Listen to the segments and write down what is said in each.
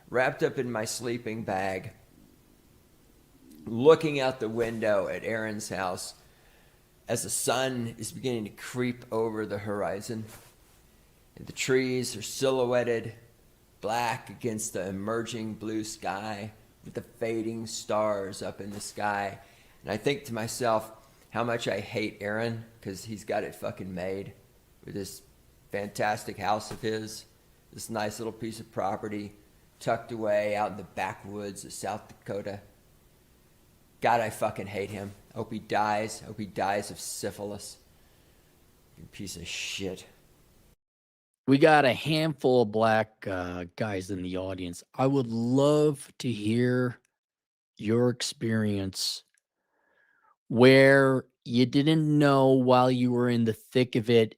wrapped up in my sleeping bag, looking out the window at Aaron's house as the sun is beginning to creep over the horizon. And the trees are silhouetted black against the emerging blue sky with the fading stars up in the sky. And I think to myself how much I hate Aaron because he's got it fucking made with this fantastic house of his, this nice little piece of property tucked away out in the backwoods of South Dakota. God, I fucking hate him. I hope he dies. I hope he dies of syphilis. You piece of shit. We got a handful of black guys in the audience. I would love to hear your experience where you didn't know while you were in the thick of it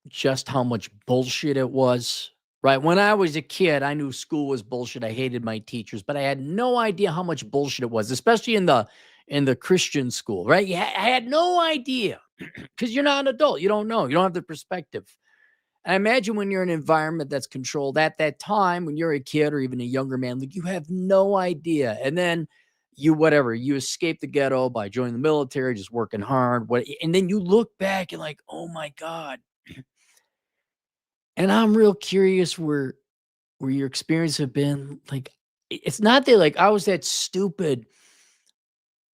just how much bullshit it was. Right. When I was a kid, I knew school was bullshit. I hated my teachers, but I had no idea how much bullshit it was, especially in the Christian school. Right. I had no idea because you're not an adult. You don't know. You don't have the perspective. And I imagine when you're in an environment that's controlled at that time, when you're a kid or even a younger man, like you have no idea. And then you escape the ghetto by joining the military, just working hard. And then you look back and like, oh my God. And I'm real curious where your experience have been. Like, it's not that like I was that stupid,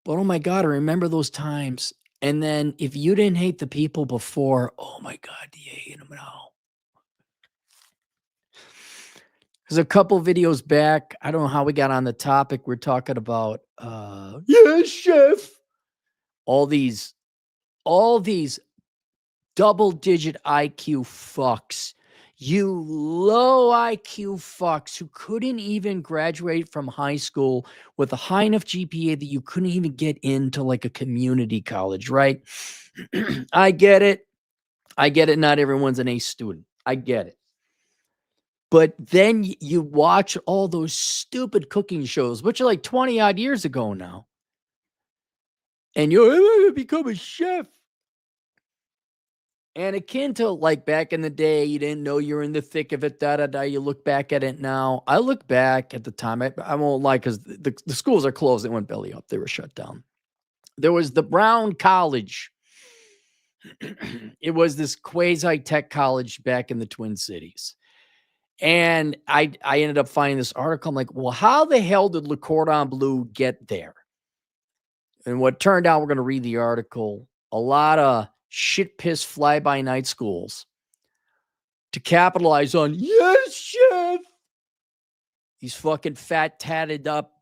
but oh my God, I remember those times. And then if you didn't hate the people before, oh my God, do you hate them now? There's a couple videos back. I don't know how we got on the topic. We're talking about yeah, chef. All these, all these double digit IQ fucks. You low IQ fucks who couldn't even graduate from high school with a high enough GPA that you couldn't even get into like a community college, right? I get it. I get it. Not everyone's an A student. I get it. But then you watch all those stupid cooking shows, which are like 20 odd years ago now. And you're going to become a chef. And akin to like back in the day, you didn't know you were in the thick of it, da da da. You look back at it now. I look back at the time, I won't lie, because the schools are closed. They went belly up, they were shut down. There was the Brown College. It was this quasi tech college back in the Twin Cities. And I ended up finding this article. I'm like, well, how the hell did Le Cordon Bleu get there? And what turned out, we're going to read the article. A lot of shit piss fly by night schools to capitalize on, yes, chef. These fucking fat, tatted up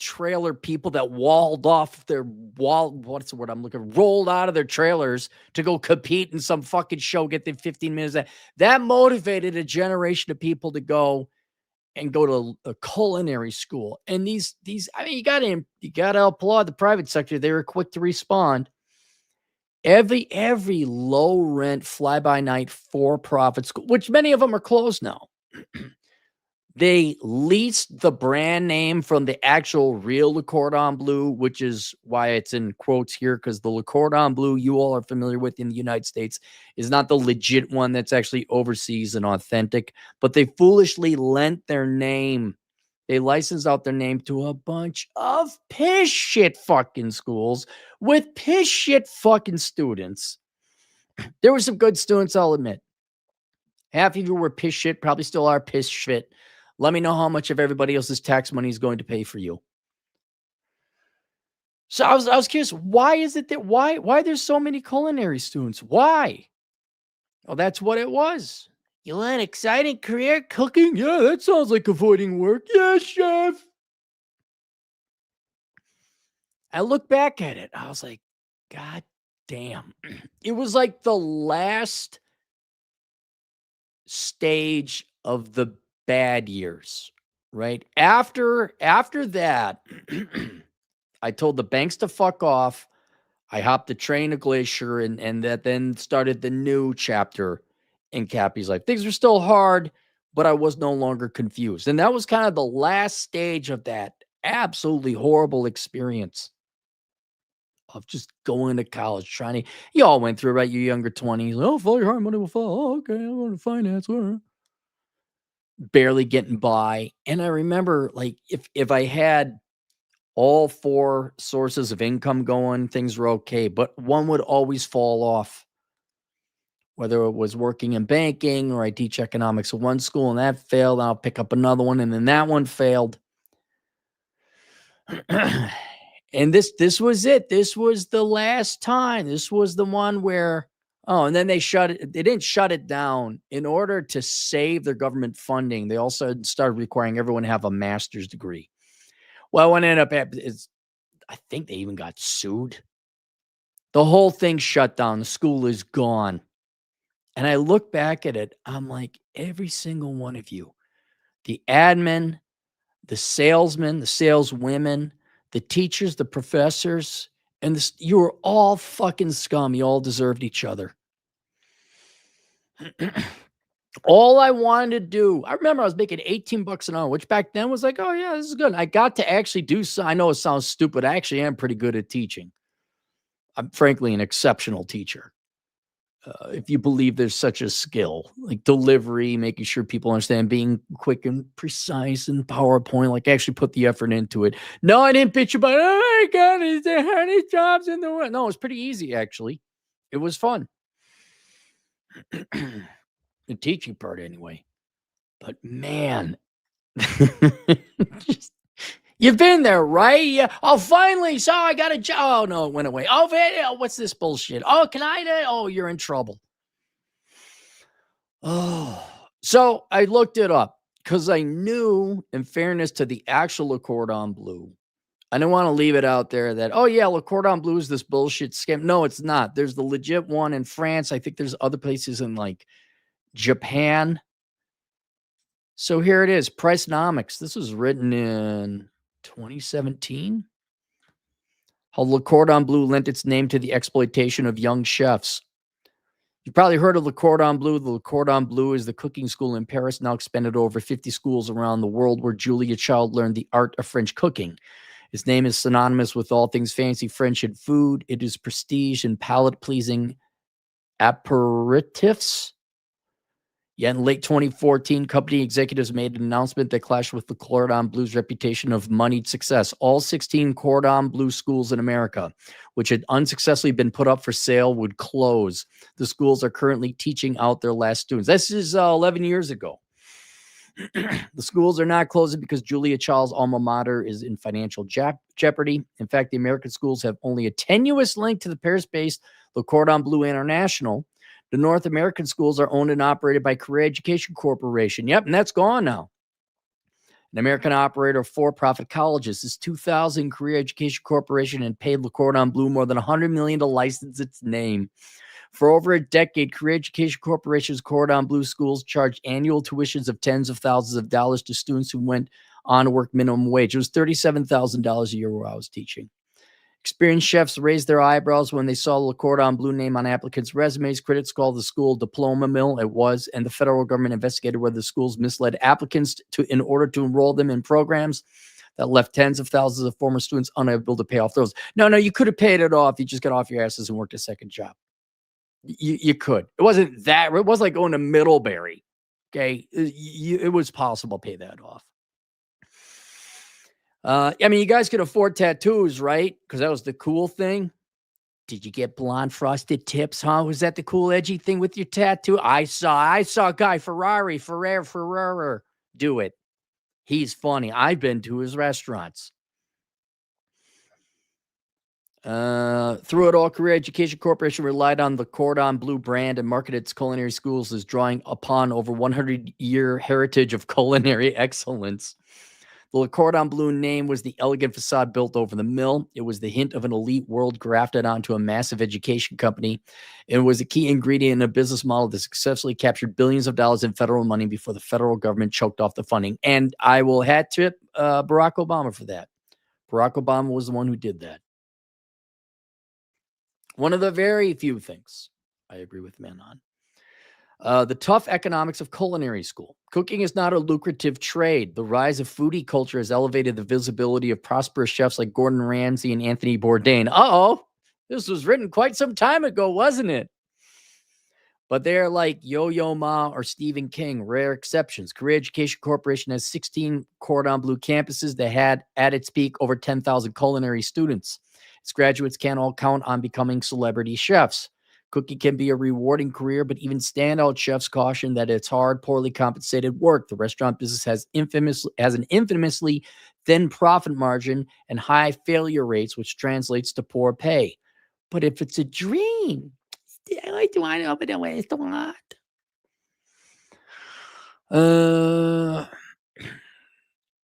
trailer people that walled off their what's the word I'm looking for? Rolled out of their trailers to go compete in some fucking show, get them 15 minutes. That motivated a generation of people to go and go to a culinary school. And these, I mean, you gotta applaud the private sector. They were quick to respond. Every low rent fly by night for profit school, which many of them are closed now. They leased the brand name from the actual real Le Cordon Bleu, which is why it's in quotes here, because the Le Cordon Bleu you all are familiar with in the United States is not the legit one that's actually overseas and authentic, but they foolishly lent their name. They licensed out their name to a bunch of piss shit fucking schools with piss shit fucking students. There were some good students, I'll admit. Half of you were piss shit, probably still are piss shit. Let me know how much of everybody else's tax money is going to pay for you. So I was curious, why is it that why there's so many culinary students? Why? Well, that's what it was. You want an exciting career cooking? Yeah, that sounds like avoiding work. Yeah, chef. I look back at it. I was like, God damn. It was like the last stage of the bad years, right? After that, I told the banks to fuck off. I hopped the train to Glacier, and that then started the new chapter in Cappy's life. Things were still hard, but I was no longer confused. And that was kind of the last stage of that absolutely horrible experience of just going to college, trying to, you all went through, right? Your younger 20s. Oh, follow your heart, money will fall. Oh, okay, I'm going to finance. barely getting by. And I remember, like, if I had all 4 sources of income going, things were okay, but one would always fall off. Whether it was working in banking or I teach economics at one school and that failed, I'll pick up another one and then that one failed. And this was it. This was the last time. This was the one where, and then they didn't shut it down. In order to save their government funding, they also started requiring everyone to have a master's degree. Well, what ended up happening is I think they even got sued. The whole thing shut down. The school is gone. And I look back at it, I'm like, every single one of you, the admin, the salesmen, the saleswomen, the teachers, the professors, and you were all fucking scum. You all deserved each other. All I wanted to do, I remember I was making $18 an hour, which back then was like, oh yeah, this is good. I got to actually do so. I know it sounds stupid. I actually am pretty good at teaching. I'm frankly an exceptional teacher. If you believe there's such a skill, like delivery, making sure people understand, being quick and precise in PowerPoint, like actually put the effort into it. No, I didn't bitch about, oh my God, is there any jobs in the world? No, it was pretty easy, actually. It was fun. The teaching part, anyway. But man, you've been there, right? Yeah. Oh, finally. So I got a job. Oh, no, it went away. Oh, what's this bullshit? Oh, can I? Oh, you're in trouble. Oh, so I looked it up because I knew, in fairness to the actual Le Cordon Bleu, I didn't want to leave it out there that, oh, yeah, Le Cordon Bleu is this bullshit scam. No, it's not. There's the legit one in France. I think there's other places in like Japan. So here it is, Pricenomics. This was written in 2017. How Le Cordon Bleu lent its name to the exploitation of young chefs. You've probably heard of Le Cordon Bleu. The Le Cordon Bleu is the cooking school in Paris, now expanded to over 50 schools around the world, where Julia Child learned the art of French cooking. Its name is synonymous with all things fancy French in food. It is prestige and palate-pleasing aperitifs. Yet in late 2014, company executives made an announcement that clashed with the Cordon Bleu's reputation of moneyed success. All 16 Cordon Bleu schools in America, which had unsuccessfully been put up for sale, would close. The schools are currently teaching out their last students. This is 11 years ago. The schools are not closing because Julia Child's alma mater is in financial jeopardy. In fact, the American schools have only a tenuous link to the Paris-based Le Cordon Bleu International. The North American schools are owned and operated by Career Education Corporation. Yep, and that's gone now. An American operator of for-profit colleges. This 2000 Career Education Corporation had paid Le Cordon Bleu more than $100 million to license its name. For over a decade, Career Education Corporation's Cordon Bleu schools charged annual tuitions of tens of thousands of dollars to students who went on to work minimum wage. It was $37,000 a year where I was teaching. Experienced chefs raised their eyebrows when they saw the Le Cordon Bleu name on applicants' resumes. Critics called the school diploma mill. It was, and the federal government investigated whether the schools misled applicants in order to enroll them in programs that left tens of thousands of former students unable to pay off those. No, you could have paid it off. You just got off your asses and worked a second job. You could. It wasn't like going to Middlebury. Okay, it was possible to pay that off. You guys could afford tattoos, right? Because that was the cool thing. Did you get blonde frosted tips, huh? Was that the cool edgy thing with your tattoo? I saw Guy Ferrara do it. He's funny. I've been to his restaurants. Through it all, Career Education Corporation relied on the Cordon Bleu brand and marketed its culinary schools as drawing upon over 100-year heritage of culinary excellence. The Le Cordon Bleu name was the elegant facade built over the mill. It was the hint of an elite world grafted onto a massive education company. It was a key ingredient in a business model that successfully captured billions of dollars in federal money before the federal government choked off the funding. And I will hat tip Barack Obama for that. Barack Obama was the one who did that. One of the very few things I agree with men on. The tough economics of culinary school. Cooking is not a lucrative trade. The rise of foodie culture has elevated the visibility of prosperous chefs like Gordon Ramsay and Anthony Bourdain. This was written quite some time ago, wasn't it? But they're like Yo-Yo Ma or Stephen King, rare exceptions. Career Education Corporation has 16 Cordon Bleu campuses that had, at its peak, over 10,000 culinary students. Its graduates can't all count on becoming celebrity chefs. Cooking can be a rewarding career, but even standout chefs caution that it's hard, poorly compensated work. The restaurant business has an infamously thin profit margin and high failure rates, which translates to poor pay. But if it's a dream, I do want to open a restaurant.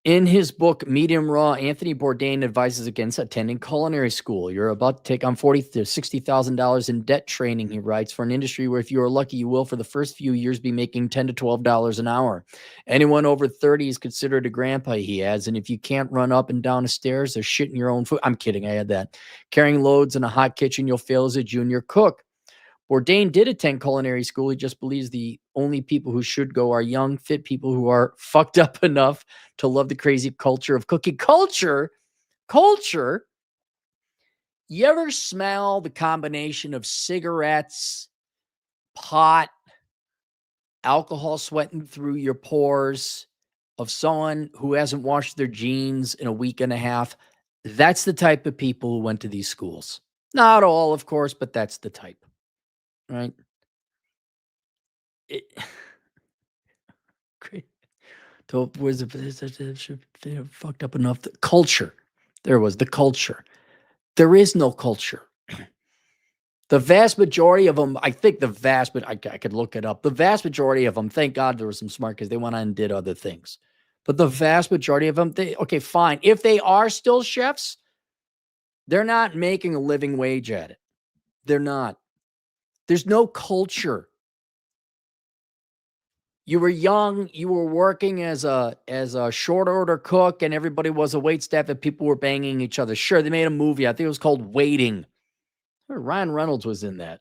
In his book, Medium Raw, Anthony Bourdain advises against attending culinary school. You're about to take on $40,000 to $60,000 in debt training, he writes, for an industry where if you are lucky, you will for the first few years be making $10 to $12 an hour. Anyone over 30 is considered a grandpa, he adds, and if you can't run up and down the stairs or shit in your own food, I'm kidding, I had that. Carrying loads in a hot kitchen, you'll fail as a junior cook. Bourdain did attend culinary school. He just believes the only people who should go are young, fit people who are fucked up enough to love the crazy culture of cooking. Culture. You ever smell the combination of cigarettes, pot, alcohol sweating through your pores of someone who hasn't washed their jeans in a week and a half? That's the type of people who went to these schools. Not all, of course, but that's the type. Right? Great. So was fucked up enough. The culture. There was the culture. There is no culture. The vast majority of them, I think but I could look it up. The vast majority of them, thank God there was some smart because they went on and did other things. But the vast majority of them, okay, fine. If they are still chefs, they're not making a living wage at it. They're not. There's no culture. You were young, you were working as a short order cook, and everybody was a wait staff and people were banging each other. Sure, they made a movie. I think it was called Waiting. Ryan Reynolds was in that.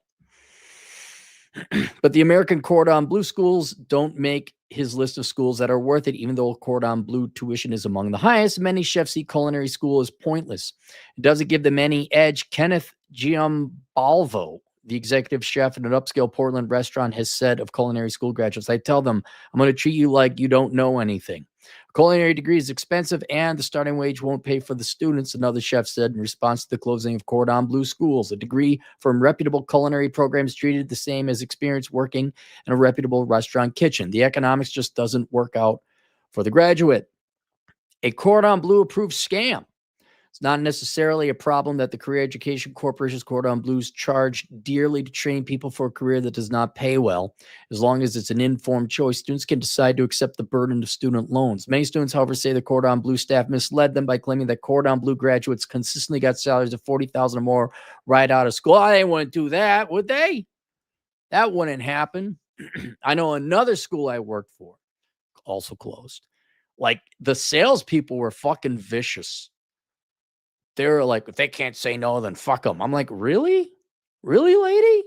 But the American Cordon Bleu schools don't make his list of schools that are worth it, even though Cordon Bleu tuition is among the highest. Many chefs see culinary school as pointless. It doesn't give them any edge. Kenneth Giambalvo, the executive chef at an upscale Portland restaurant, has said of culinary school graduates, I tell them, I'm going to treat you like you don't know anything. A culinary degree is expensive and the starting wage won't pay for the students, another chef said in response to the closing of Cordon Bleu schools. A degree from reputable culinary programs treated the same as experience working in a reputable restaurant kitchen. The economics just doesn't work out for the graduate. A Cordon Bleu approved scam. It's not necessarily a problem that the Career Education Corporation's Cordon Bleus charge dearly to train people for a career that does not pay well. As long as it's an informed choice, students can decide to accept the burden of student loans. Many students, however, say the Cordon Bleu staff misled them by claiming that Cordon Bleu graduates consistently got salaries of $40,000 or more right out of school. Oh, they wouldn't do that, would they? That wouldn't happen. I know another school I worked for, also closed. Like, the salespeople were fucking vicious. They were like, if they can't say no, then fuck them. I'm like, really? Really, lady?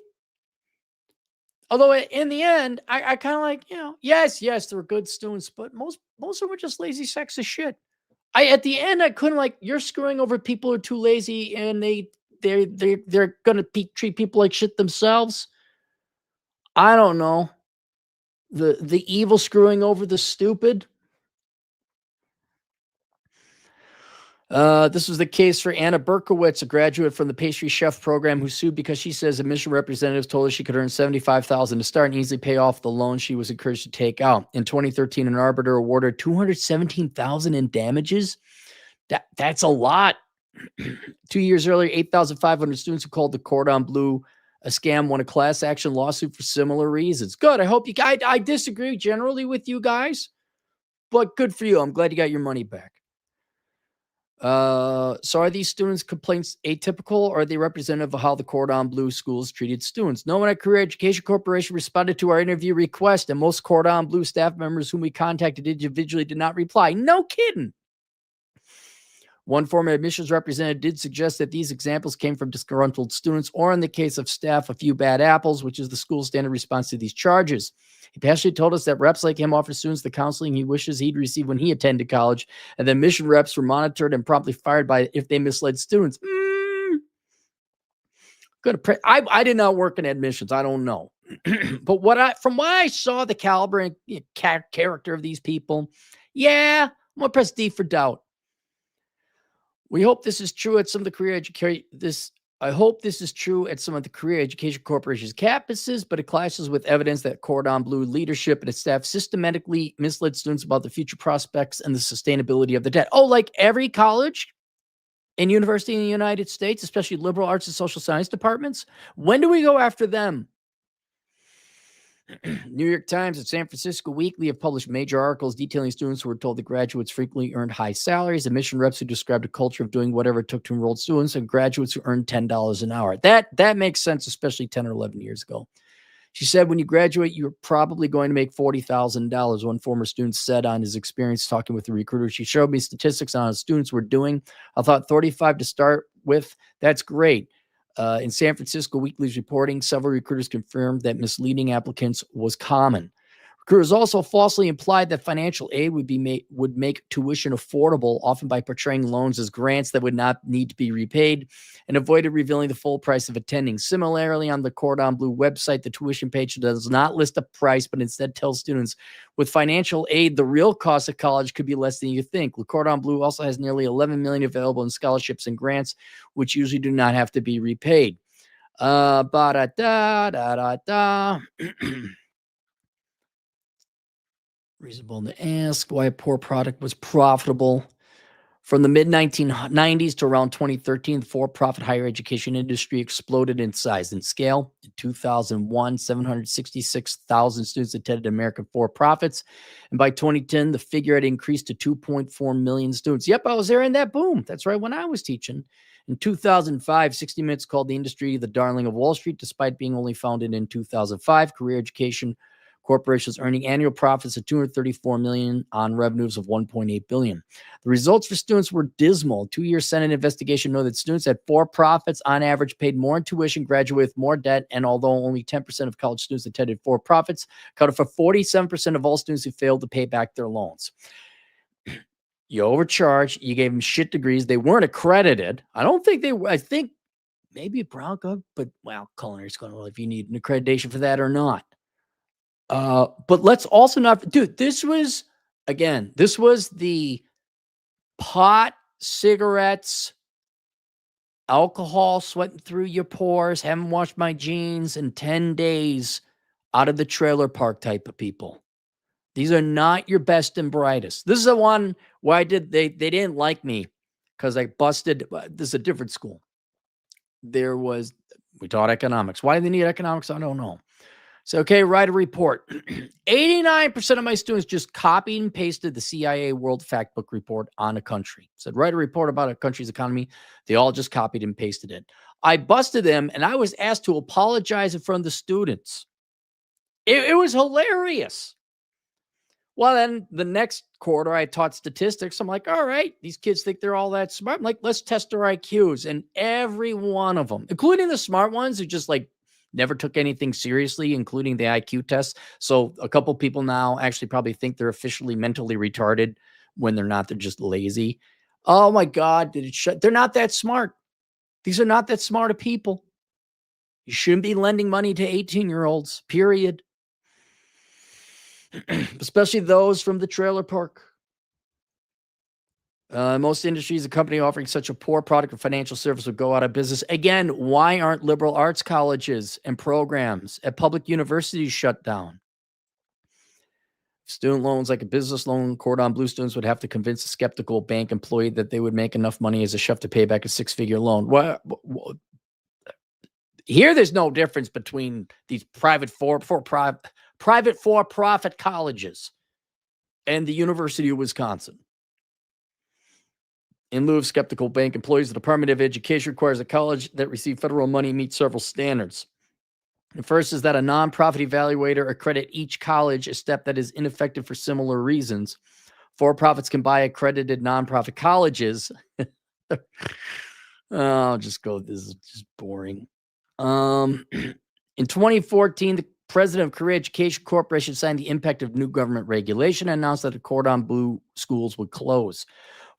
Although in the end, I kind of like, yes, they're good students, but most of them were just lazy sacks of shit. At the end, I couldn't you're screwing over people who are too lazy and they're gonna treat people like shit themselves. I don't know. The evil screwing over the stupid. This was the case for Anna Berkowitz, a graduate from the pastry chef program who sued because she says admission representatives told her she could earn $75,000 to start and easily pay off the loan she was encouraged to take out. In 2013, an arbiter awarded $217,000 in damages. That's a lot. 2 years earlier, 8,500 students who called the Cordon Bleu a scam won a class action lawsuit for similar reasons. Good. I hope you guys. I disagree generally with you guys, but good for you. I'm glad you got your money back. So are these students' complaints atypical, or are they representative of how the Cordon Bleu schools treated students? No one at Career Education Corporation responded to our interview request, and most Cordon Bleu staff members whom we contacted individually did not reply. No kidding. One former admissions representative did suggest that these examples came from disgruntled students, or in the case of staff, a few bad apples, which is the school's standard response to these charges. He passionately told us that reps like him offer students the counseling he wishes he'd receive when he attended college, and that admission reps were monitored and promptly fired if they misled students. I did not work in admissions. I don't know. But from what I saw, the caliber and character of these people, yeah, I'm going to press D for doubt. We hope this is true at some of the career education. I hope this is true at some of the career education corporations' campuses, but it clashes with evidence that Cordon Bleu leadership and its staff systematically misled students about the future prospects and the sustainability of the debt. Oh, like every college and university in the United States, especially liberal arts and social science departments. When do we go after them? New York Times and San Francisco Weekly have published major articles detailing students who were told that graduates frequently earned high salaries, admission reps who described a culture of doing whatever it took to enroll students, and graduates who earned $10 an hour. That makes sense, especially 10 or 11 years ago. She said, when you graduate, you're probably going to make $40,000, one former student said on his experience talking with the recruiter. She showed me statistics on how students were doing. I thought 35 to start with, that's great. In San Francisco Weekly's reporting, several recruiters confirmed that misleading applicants was common. Recruiters also falsely implied that financial aid would make tuition affordable, often by portraying loans as grants that would not need to be repaid, and avoided revealing the full price of attending. Similarly, on the Cordon Bleu website, the tuition page does not list a price, but instead tells students with financial aid, the real cost of college could be less than you think. Le Cordon Bleu also has nearly $11 million available in scholarships and grants, which usually do not have to be repaid. Reasonable to ask why a poor product was profitable. From the mid-1990s to around 2013, the for-profit higher education industry exploded in size and scale. In 2001, 766,000 students attended American for-profits. And by 2010, the figure had increased to 2.4 million students. Yep, I was there in that boom. That's right, when I was teaching. In 2005, 60 Minutes called the industry the darling of Wall Street, despite being only founded in 2005. Career education corporations earning annual profits of $234 million on revenues of $1.8 billion. The results for students were dismal. A 2-year Senate investigation noted that students at for-profits on average paid more in tuition, graduated with more debt, and although only 10% of college students attended for-profits, accounted for 47% of all students who failed to pay back their loans. You overcharged. You gave them shit degrees. They weren't accredited. I think maybe Bronco, but culinary is going to, well, if you need an accreditation for that or not. But let's also not, dude, this was the pot, cigarettes, alcohol sweating through your pores, haven't washed my jeans in 10 days out of the trailer park type of people. These are not your best and brightest. This is the one where they didn't like me because I busted. This is a different school. We taught economics. Why do they need economics? I don't know. So, okay, write a report. 89% of my students just copied and pasted the CIA World Factbook report on a country. Said, write a report about a country's economy. They all just copied and pasted it. I busted them, and I was asked to apologize in front of the students. It was hilarious. Well, then the next quarter, I taught statistics. I'm like, all right, these kids think they're all that smart. I'm like, let's test their IQs. And every one of them, including the smart ones who just never took anything seriously, including the IQ test. So a couple people now actually probably think they're officially mentally retarded when they're not. They're just lazy. Oh my God, they're not that smart. These are not that smart of people. You shouldn't be lending money to 18-year-olds, period. Especially those from the trailer park. Most industries, a company offering such a poor product or financial service would go out of business. Again, why aren't liberal arts colleges and programs at public universities shut down? Student loans, like a business loan, Cordon Bleu students would have to convince a skeptical bank employee that they would make enough money as a chef to pay back a 6-figure loan. Here, there's no difference between these private for-profit colleges and the University of Wisconsin. In lieu of skeptical bank employees, the Department of Education requires a college that receive federal money meet several standards. The first is that a nonprofit evaluator accredit each college, a step that is ineffective for similar reasons. For-profits can buy accredited nonprofit colleges. I'll just go. This is just boring. In 2014, the president of Career Education Corporation signed the impact of new government regulation and announced that the Cordon Bleu schools would close.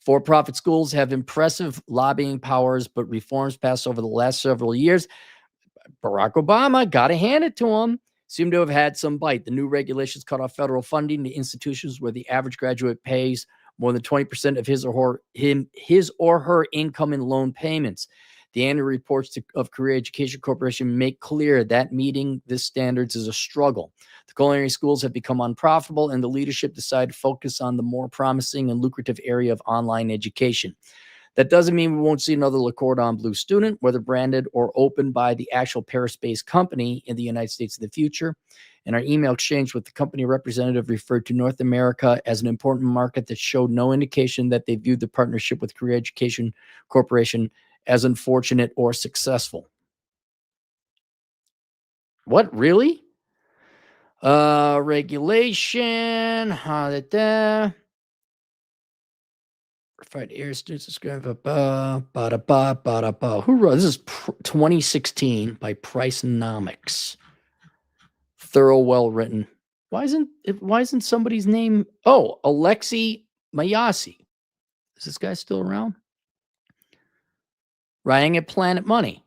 For-profit schools have impressive lobbying powers, but reforms passed over the last several years Barack Obama, got to hand it to him, seemed to have had some bite. The new regulations cut off federal funding to institutions where the average graduate pays more than 20% of his or her income in loan payments. The annual reports of Career Education Corporation make clear that meeting this standards is a struggle. The culinary schools have become unprofitable, and the leadership decided to focus on the more promising and lucrative area of online education. That doesn't mean we won't see another Le Cordon Bleu student, whether branded or opened by the actual Paris-based company in the United States in the future. In our email exchange with the company representative, referred to North America as an important market that showed no indication that they viewed the partnership with Career Education Corporation as unfortunate or successful. What, really? Regulation. Verified air students subscribe. Who wrote this? Is 2016 by Pricenomics. Thorough, well written. Why isn't somebody's name? Oh, Alexei Mayasi. Is this guy still around? Writing at Planet Money.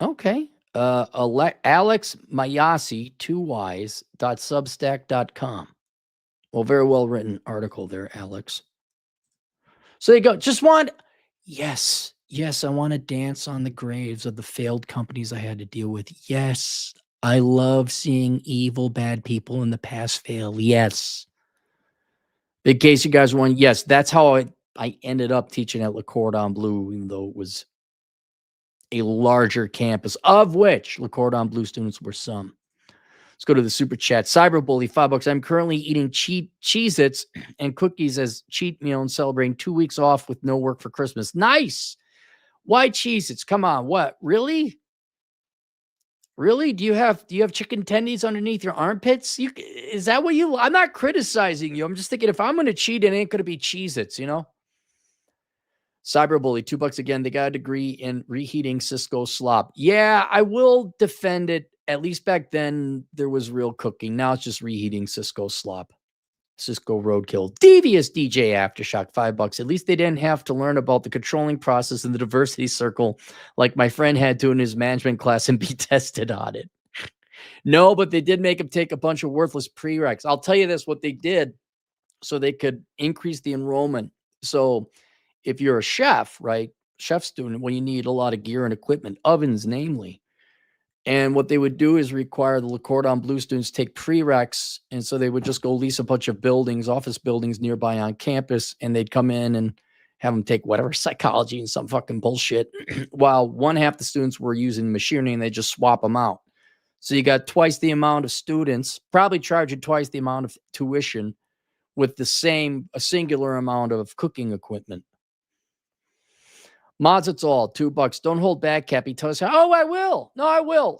Okay. Alex Mayasi, 2ys.substack.com. Well, very well written article there, Alex. So they go, yes, I want to dance on the graves of the failed companies I had to deal with. Yes, I love seeing evil, bad people in the past fail. Yes. In case you guys want, yes, that's how I ended up teaching at Le Cordon Bleu, even though it was a larger campus, of which Le Cordon Bleu students were some. Let's go to the super chat. Cyberbully, $5. I'm currently eating Cheez-Its and cookies as cheat meal and celebrating 2 weeks off with no work for Christmas. Nice. Why Cheez-Its? Come on. What? Really? Really? Do you have chicken tendies underneath your armpits? Is that what you? I'm not criticizing you. I'm just thinking if I'm going to cheat, it ain't going to be Cheez-Its, Cyberbully, $2 again. They got a degree in reheating Cisco slop. Yeah, I will defend it. At least back then, there was real cooking. Now it's just reheating Cisco slop. Cisco roadkill. Devious DJ Aftershock, $5. At least they didn't have to learn about the controlling process in the diversity circle like my friend had to in his management class and be tested on it. No, but they did make him take a bunch of worthless prereqs. I'll tell you this, what they did so they could increase the enrollment. So if you're a chef, right, chef student, well, you need a lot of gear and equipment, ovens namely. And what they would do is require the Le Cordon Bleu students take prereqs. And so they would just go lease a bunch of buildings, office buildings nearby on campus, and they'd come in and have them take whatever psychology and some fucking bullshit, while one half the students were using machinery and they just swap them out. So you got twice the amount of students, probably charging twice the amount of tuition with a singular amount of cooking equipment. Mods, it's all $2. Don't hold back, Cappy. Tell us how. Oh, I will. No, I will.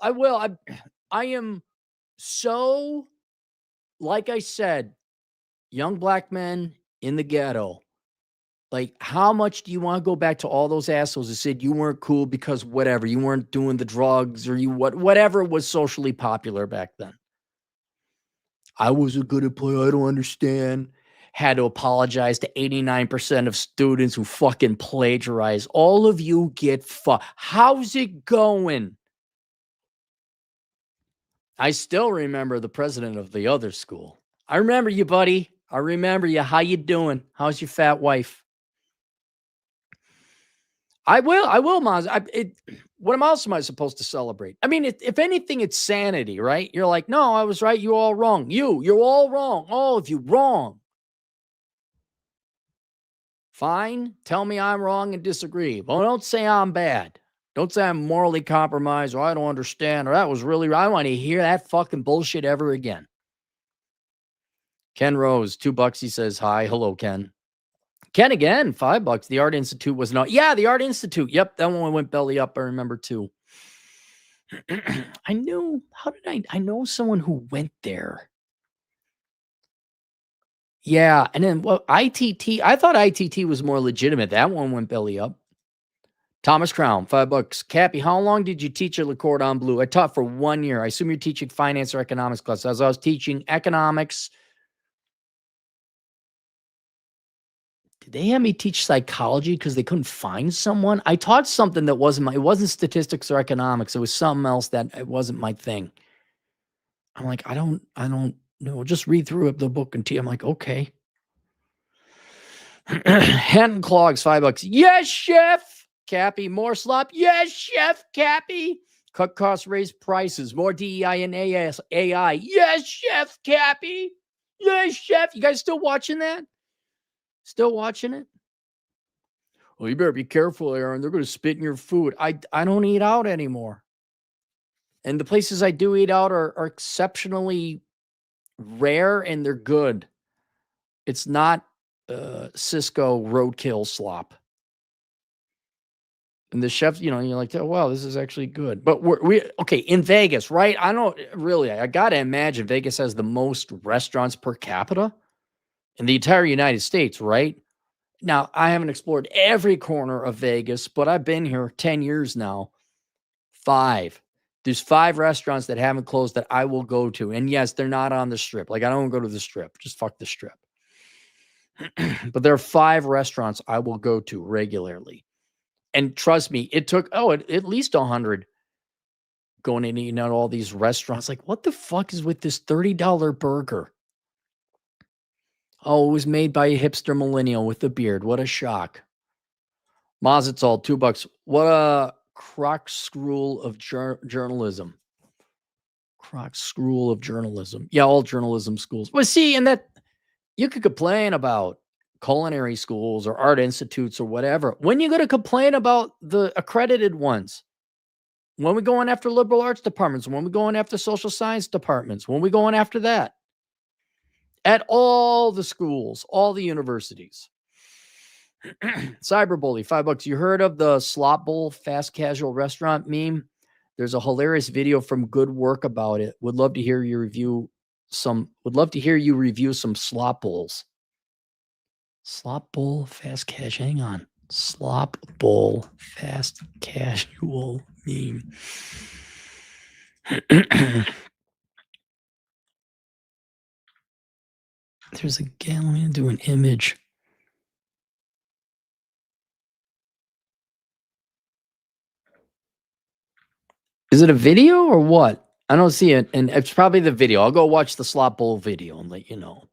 I am so, like I said, young black men in the ghetto. Like, how much do you want to go back to all those assholes that said you weren't cool because whatever, you weren't doing the drugs or whatever was socially popular back then? I wasn't good at play. I don't understand. Had to apologize to 89% of students who fucking plagiarize. All of you get fucked. How's it going? I still remember the president of the other school. I remember you, buddy. I remember you. How you doing? How's your fat wife? I will, Maz. What else am I supposed to celebrate? I mean, if anything, it's sanity, right? You're like, no, I was right. You're all wrong. You're all wrong. All of you wrong. Fine. Tell me I'm wrong and disagree. But don't say I'm bad. Don't say I'm morally compromised or I don't understand or that was really right. I don't want to hear that fucking bullshit ever again. Ken Rose, $2. He says, hi. Hello, Ken. Ken again, $5. The Art Institute was not. Yeah, the Art Institute. Yep, that one went belly up. I remember too. I know someone who went there. Yeah, and then ITT, I thought ITT was more legitimate. That one went belly up. Thomas Crown, $5. Cappy, how long did you teach at Le Cordon Bleu? I taught for 1 year. I assume you're teaching finance or economics class. As I was teaching economics. did they have me teach psychology because they couldn't find someone? I taught something that it wasn't statistics or economics. It was something else that it wasn't my thing. I'm like, I don't know. Just read through the book and I'm like, okay. Hand clogs, $5. Yes, chef. Cappy, more slop. Yes, chef. Cappy. Cut costs, raise prices. More DEI and AI. Yes, chef. Cappy. Yes, chef. You guys still watching that? Still watching it? Well, you better be careful, Aaron. They're going to spit in your food. I don't eat out anymore. And the places I do eat out are exceptionally rare and they're good. It's not Cisco roadkill slop. And the chef, you're like, oh, wow, this is actually good. But okay, in Vegas, right? I got to imagine Vegas has the most restaurants per capita in the entire United States, right? Now, I haven't explored every corner of Vegas, but I've been here 10 years now. 5. There's 5 restaurants that haven't closed that I will go to. And yes, they're not on the strip. Like, I don't go to the strip. Just fuck the strip. But there are 5 restaurants I will go to regularly. And trust me, it took, at least 100 going and eating out all these restaurants. Like, what the fuck is with this $30 burger? Oh, it was made by a hipster millennial with a beard. What a shock. Mazitzal, $2. What a crock screw of journalism. Crock screw of journalism. Yeah, all journalism schools. Well, see, and that you could complain about culinary schools or art institutes or whatever. When you going to complain about the accredited ones? When we going after liberal arts departments? When we going after social science departments? When we going after that? At all the schools, all the universities. Cyberbully, $5. You heard of the Slop Bowl fast casual restaurant meme? There's a hilarious video from Good Work about it. Would love to hear you review some slop bowls. Slop bowl fast casual. Hang on. Slop bowl fast casual meme. There's let me do an image. Is it a video or what? I don't see it. And it's probably the video. I'll go watch the slop bowl video and let you know.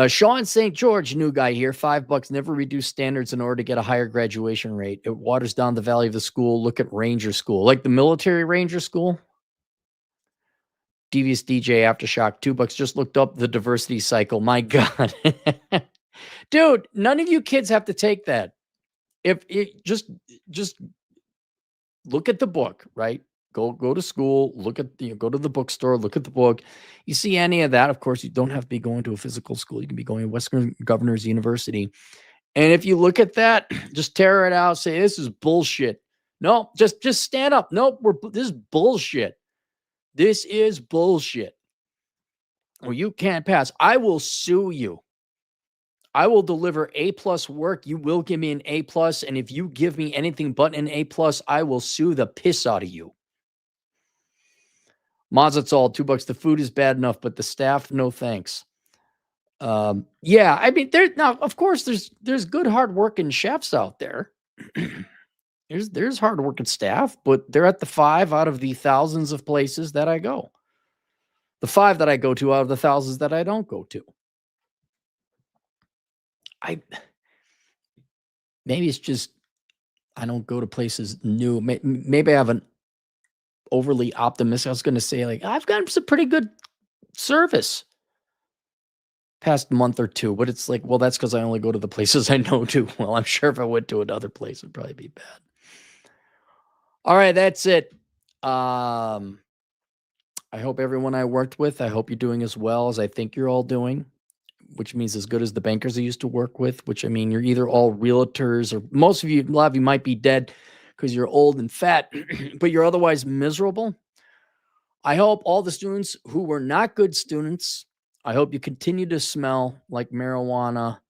Sean St. George, new guy here, $5. Never reduce standards in order to get a higher graduation rate. It waters down the value of the school. Look at Ranger School, like the military Ranger School. Devious DJ Aftershock, $2. Just looked up the diversity cycle. My God. Dude, none of you kids have to take that. If it just look at the book, right? Go to school, look at go to the bookstore, look at the book. You see any of that, of course, you don't have to be going to a physical school. You can be going to Western Governors University. And if you look at that, just tear it out, say this is bullshit. No, just stand up. No, this is bullshit. This is bullshit. Well, you can't pass. I will sue you. I will deliver A+ work. You will give me an A+. And if you give me anything but an A+, I will sue the piss out of you. Mazatzal, $2. The food is bad enough, but the staff, no thanks. Yeah, I mean, now, of course, there's good, hardworking chefs out there. There's hardworking staff, but they're at the 5 out of the thousands of places that I go. The 5 that I go to out of the thousands that I don't go to. Maybe it's just I don't go to places new. Maybe I have an overly optimistic. I was going to say, like, I've gotten some pretty good service past month or 2, but it's like, well, that's because I only go to the places I know to. Well, I'm sure if I went to another place, it'd probably be bad. All right, that's it. I hope everyone I worked with, I hope you're doing as well as I think you're all doing, which means as good as the bankers I used to work with, which I mean, you're either all realtors or most of you, a lot of you might be dead because you're old and fat, but you're otherwise miserable. I hope all the students who were not good students, I hope you continue to smell like marijuana,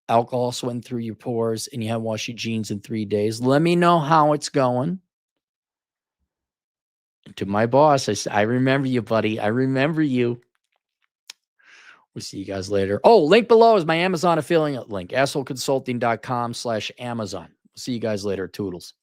alcohol sweating through your pores, and you have washed your jeans in 3 days. Let me know how it's going. To my boss, I said, I remember you, buddy. I remember you. We'll see you guys later. Oh, link below is my Amazon affiliate link, assholeconsulting.com/Amazon. See you guys later. Toodles.